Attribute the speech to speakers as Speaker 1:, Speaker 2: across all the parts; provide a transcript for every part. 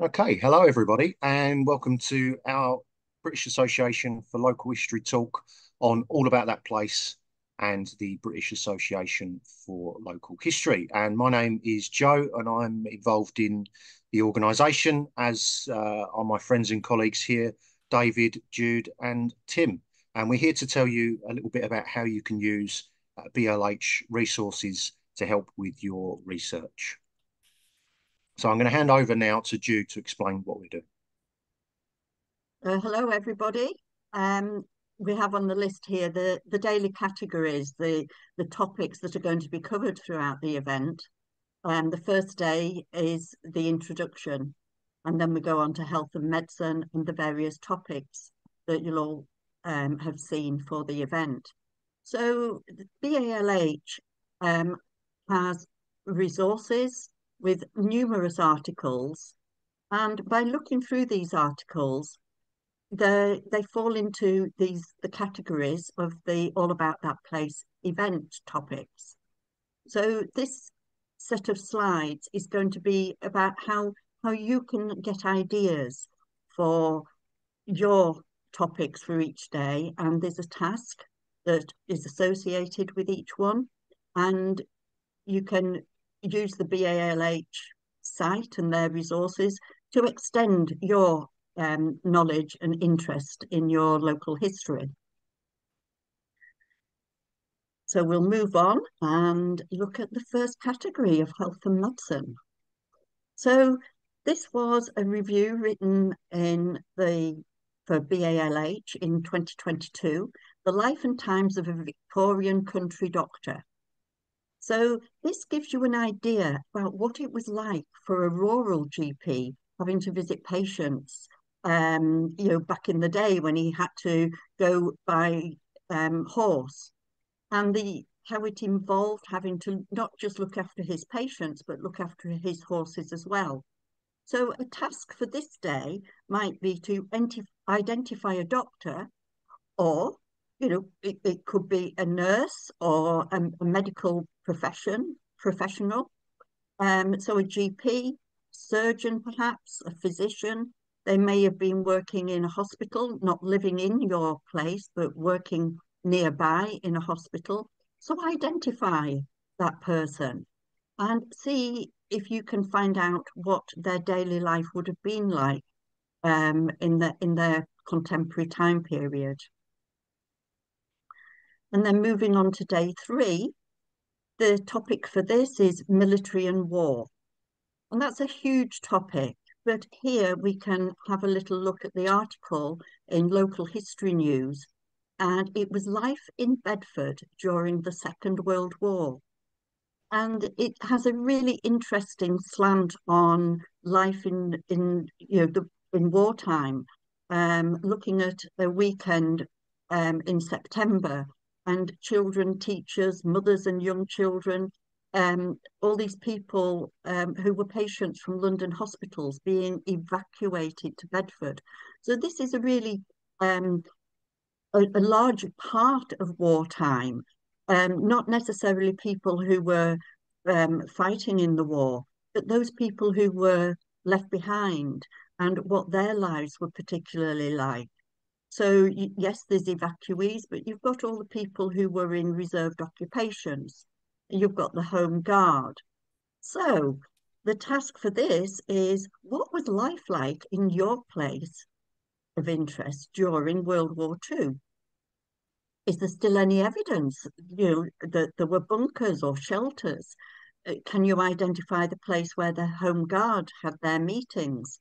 Speaker 1: Okay, hello everybody, and welcome to our British Association for Local History talk on all about that place and the British Association for Local History. And my name is Joe, and I'm involved in the organisation, as are my friends and colleagues here, David, Jude, and Tim. And we're here to tell you a little bit about how you can use BLH resources to help with your research. So I'm going to hand over now to Jude to explain what we do.
Speaker 2: Hello, everybody. Um, we have on the list here the daily categories, the topics that are going to be covered throughout the event. The first day is the introduction, and then we go on to health and medicine and the various topics that you'll all have seen for the event. So the BALH um, has resources with numerous articles, and by looking through these articles, they fall into the categories of the all about that place event topics. So this set of slides is going to be about how you can get ideas for your topics for each day, and there's a task that is associated with each one, and you can use the BALH site and their resources to extend your knowledge and interest in your local history. So we'll move on and look at the first category of health and medicine. So this was a review written for BALH in 2022, The Life and Times of a Victorian Country Doctor. So this gives you an idea about what it was like for a rural GP having to visit patients, back in the day when he had to go by horse, and the how it involved having to not just look after his patients, but look after his horses as well. So a task for this day might be to identify a doctor, or it could be a nurse or a medical professional. So a GP, surgeon perhaps, a physician. They may have been working in a hospital, not living in your place, but working nearby in a hospital. So identify that person and see if you can find out what their daily life would have been like in their contemporary time period. And then moving on to day three, the topic for this is military and war. And that's a huge topic. But here we can have a little look at the article in Local History News. And it was life in Bedford during the Second World War. And it has a really interesting slant on life in wartime, looking at a weekend in September, and children, teachers, mothers and young children, all these people who were patients from London hospitals being evacuated to Bedford. So this is a really a large part of wartime, not necessarily people who were fighting in the war, but those people who were left behind and what their lives were particularly like. So, yes, there's evacuees, but you've got all the people who were in reserved occupations. You've got the Home Guard. So, the task for this is, what was life like in your place of interest during World War II? Is there still any evidence, that there were bunkers or shelters? Can you identify the place where the Home Guard had their meetings?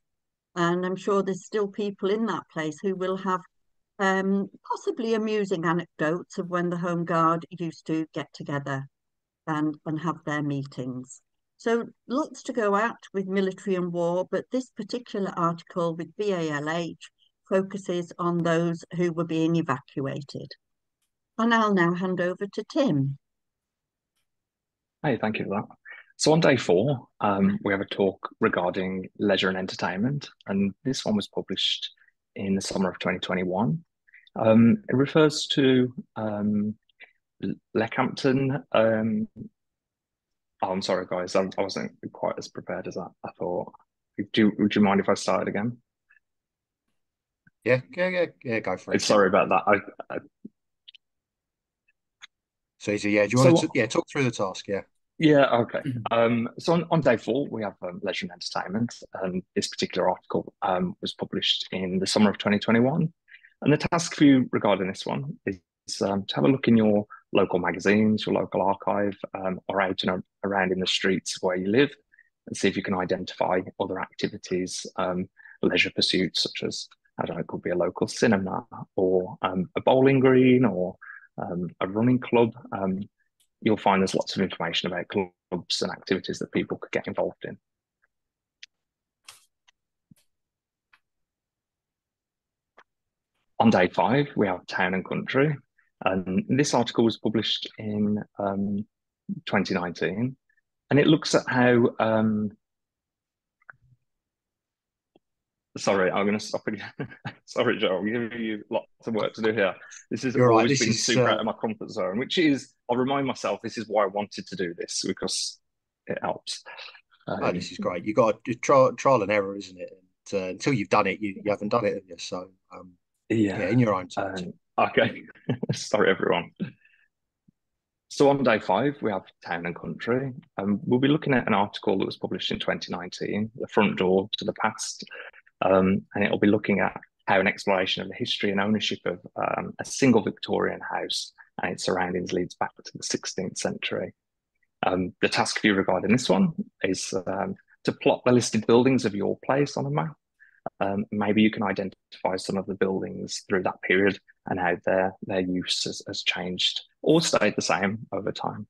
Speaker 2: And I'm sure there's still people in that place who will have possibly amusing anecdotes of when the Home Guard used to get together and have their meetings. So lots to go at with military and war, but this particular article with BALH focuses on those who were being evacuated. And I'll now hand over to Tim.
Speaker 3: Hey, thank you for that. So on day four, we have a talk regarding leisure and entertainment, and this one was published in the summer of 2021. It refers to Leckhampton. Oh, I'm sorry, guys, I wasn't quite as prepared as I thought. Would you mind if I started again?
Speaker 1: Yeah, go for it.
Speaker 3: Sorry about that.
Speaker 1: So yeah, do you want
Speaker 3: So
Speaker 1: to talk through the task? Yeah.
Speaker 3: yeah, okay. So on day four, we have leisure and entertainment. And this particular article was published in the summer of 2021. And the task for you regarding this one is to have a look in your local magazines, your local archive, or out and around in the streets where you live, and see if you can identify other activities, leisure pursuits, such as, I don't know, it could be a local cinema or a bowling green or a running club. You'll find there's lots of information about clubs and activities that people could get involved in. On day five, we have Town and Country. And this article was published in 2019. And it looks at how, sorry, I'm going to stop again. Sorry, Joe, I'm giving you lots of work to do here. This has always been super out of my comfort zone, which is, I'll remind myself, this is why I wanted to do this, because it helps.
Speaker 1: This is great. You got trial and error, isn't it? And until you've done it, you haven't done it, have you? So yeah, in your own time.
Speaker 3: Okay. Sorry, everyone. So on day five, we have Town and Country. We'll be looking at an article that was published in 2019, The Front Door to the Past. And it'll be looking at how an exploration of the history and ownership of a single Victorian house and its surroundings leads back to the 16th century. The task for you regarding this one is to plot the listed buildings of your place on a map. Maybe you can identify some of the buildings through that period and how their use has changed or stayed the same over time.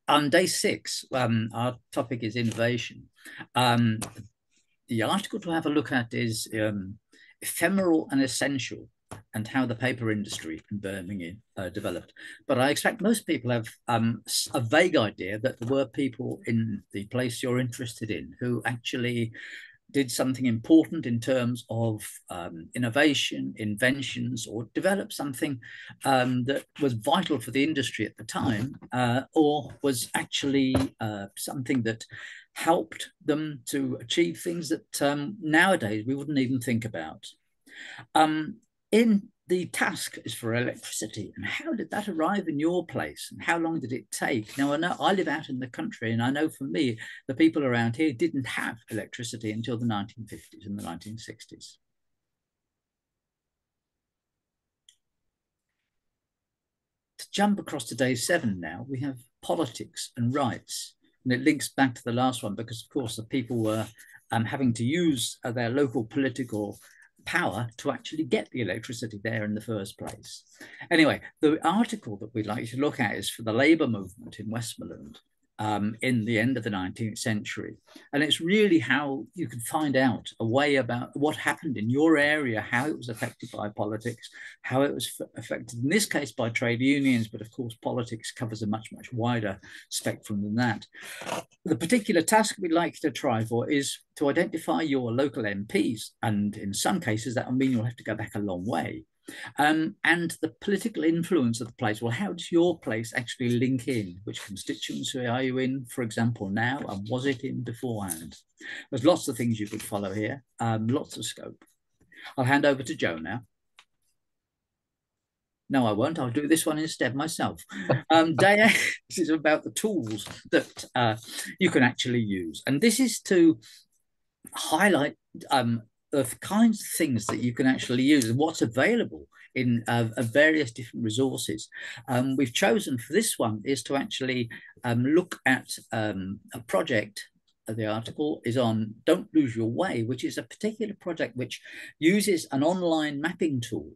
Speaker 4: On day six, our topic is innovation. The article to have a look at is ephemeral and essential, and how the paper industry in Birmingham developed. But I expect most people have a vague idea that there were people in the place you're interested in who actually did something important in terms of innovation, inventions, or developed something that was vital for the industry at the time, or was actually something that helped them to achieve things that nowadays we wouldn't even think about. In the task is for electricity, and how did that arrive in your place, and how long did it take? Now, I know I live out in the country, and I know for me, the people around here didn't have electricity until the 1950s and the 1960s. To jump across to day seven now, we have politics and rights, and it links back to the last one because, of course, the people were having to use their local political power to actually get the electricity there in the first place. Anyway, the article that we'd like to look at is for the Labour movement in Westmoreland in the end of the 19th century. And it's really how you can find out a way about what happened in your area, how it was affected by politics, how it was affected, in this case, by trade unions, but of course, politics covers a much, much wider spectrum than that. The particular task we'd like to try for is to identify your local MPs. And in some cases, that will mean you'll have to go back a long way. And the political influence of the place. Well, how does your place actually link in? Which constituency are you in, for example, now? And was it in beforehand? There's lots of things you could follow here, lots of scope. I'll hand over to Joe now. No, I won't. I'll do this one instead myself. Day 8 is about the tools that you can actually use. And this is to highlight the kinds of things that you can actually use and what's available in various different resources. We've chosen for this one is to actually look at a project. The article is on Don't Lose Your Way, which is a particular project which uses an online mapping tool.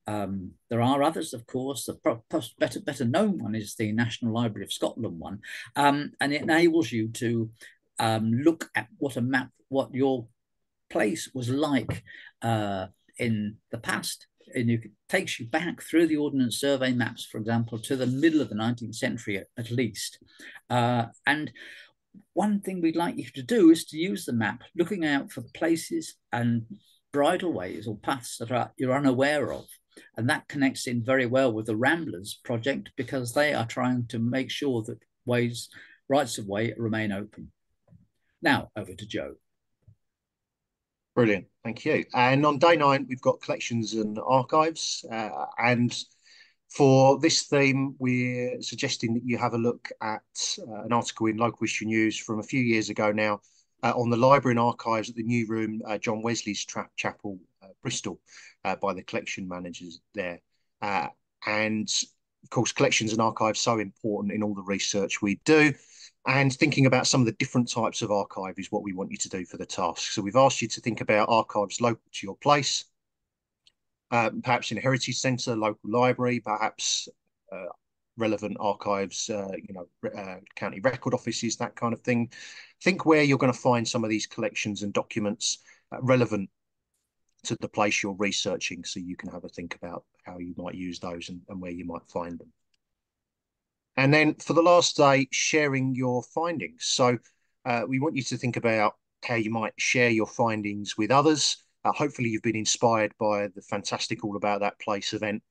Speaker 4: There are others, of course. The better known one is the National Library of Scotland one, and it enables you to look at what your place was like in the past, and it takes you back through the Ordnance Survey maps, for example, to the middle of the 19th century at least. And one thing we'd like you to do is to use the map, looking out for places and bridleways or paths that you're unaware of. And that connects in very well with the Ramblers project, because they are trying to make sure that rights of way remain open. Now, over to Joe.
Speaker 1: Brilliant, thank you. And on day 9, we've got collections and archives. And for this theme, we're suggesting that you have a look at an article in Local History News from a few years ago now on the library and archives at the new room, John Wesley's Chapel, Bristol, by the collection managers there. And of course, collections and archives so important in all the research we do. And thinking about some of the different types of archive is what we want you to do for the task. So we've asked you to think about archives local to your place, perhaps in a heritage centre, local library, perhaps relevant archives, county record offices, that kind of thing. Think where you're going to find some of these collections and documents relevant to the place you're researching, so you can have a think about how you might use those and where you might find them. And then for the last day, sharing your findings. So we want you to think about how you might share your findings with others. Hopefully you've been inspired by the fantastic All About That Place event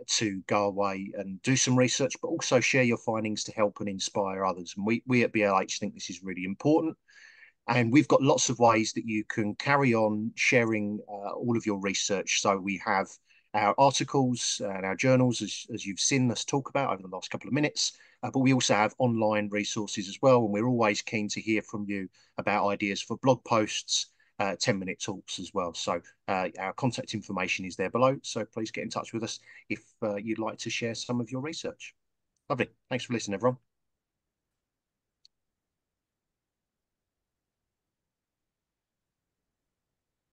Speaker 1: to go away and do some research, but also share your findings to help and inspire others. And we at BLH think this is really important. And we've got lots of ways that you can carry on sharing all of your research. So we have our articles and our journals, as you've seen us talk about over the last couple of minutes, but we also have online resources as well. And we're always keen to hear from you about ideas for blog posts, 10-minute talks as well. So our contact information is there below. So please get in touch with us if you'd like to share some of your research. Lovely. Thanks for listening, everyone.